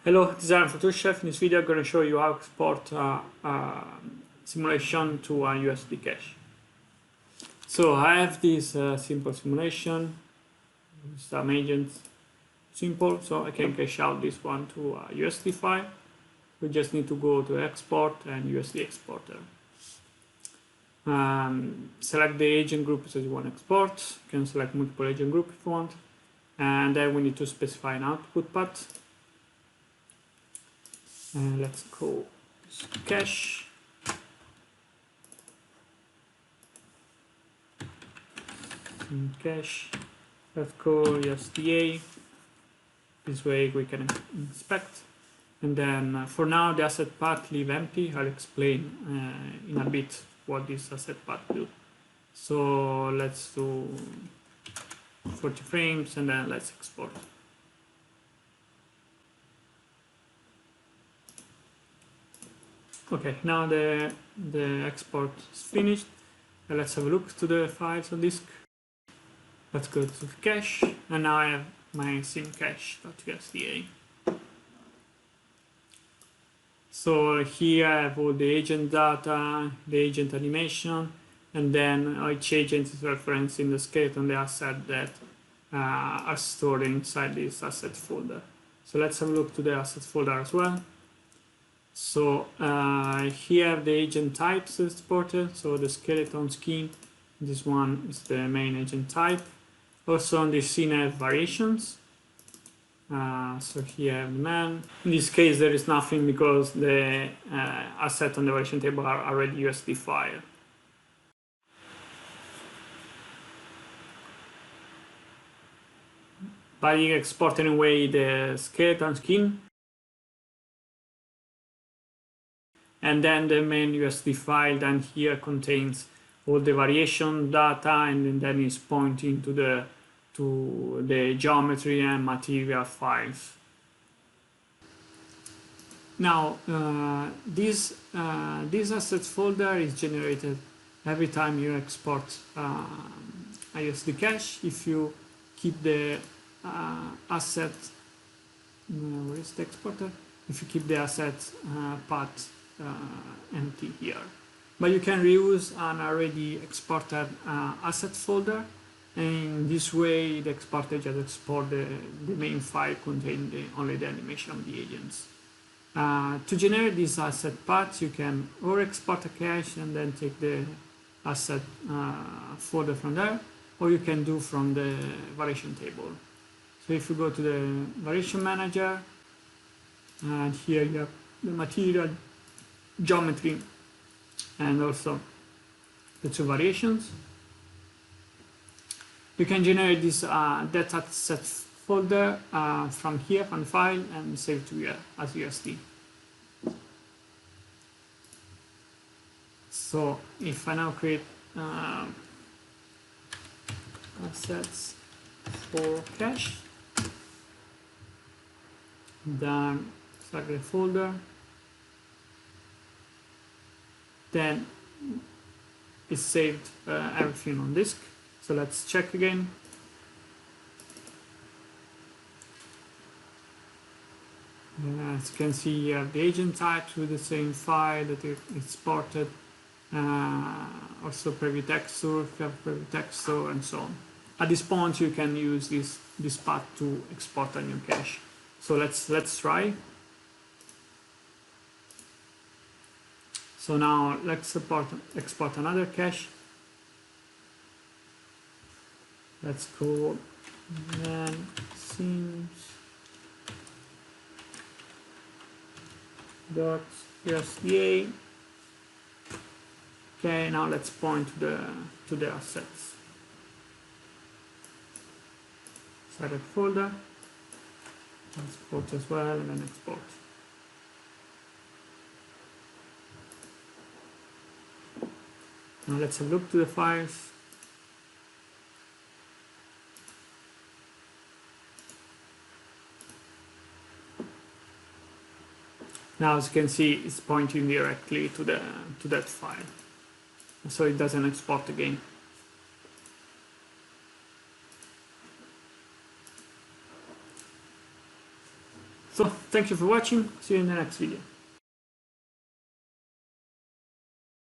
Hello, this is Aaron from Chef. In this video I'm going to show you how to export simulation to a USD cache. So I have this simple simulation, some agents, simple, so I can cache out this one to a USD file. We just need to go to export and USD exporter. Select the agent group that you want to export. You can select multiple agent group if you want. And then we need to specify an output path. Let's go cache. Cache. Let's go USDA. This way we can inspect. And then for now the asset path leave empty. I'll explain in a bit what this asset path do. So let's do 40 frames and then let's export. Okay, now the export is finished. Let's have a look to the files on disk. Let's go to the cache, and now I have my sim cache.usda. So here I have all the agent data, the agent animation, and then each agent is referenced in the skeleton, the asset that are stored inside this asset folder. So let's have a look to the asset folder as well. So here the agent types exported, so the skeleton scheme, this one is the main agent type. Also on this scene I have variations. So here I have the man. In this case there is nothing because the asset on the variation table are already USD file. By exporting away the skeleton skin, and then the main USD file then here contains all the variation data, and then is pointing to the geometry and material files. Now this assets folder is generated every time you export a USD cache. If you keep the asset, where is the exporter? If you keep the asset path empty here, but you can reuse an already exported asset folder, and in this way the exporter just export the main file containing only the animation of the agents. To generate this asset path you can or export a cache and then take the asset folder from there, or you can do from the variation table. So if you go to the variation manager, and here you have the material, geometry, and also the two variations. You can generate this data set folder from here, from file, and save to here as USD. So if I now create assets for cache, then select the folder, then it's saved everything on disk. So let's check again. As you can see, you have the agent types with the same file that is exported. Also preview texture, if you have preview texture, and so on. At this point you can use this path to export a new cache. So let's try. So now let's export another cache. Let's go and sims.usda. Okay, now let's point to the assets. Select folder, export as well, and then export. Now let's have a look to the files. Now as you can see, it's pointing directly to that file, so it doesn't export again. So thank you for watching. See you in the next video.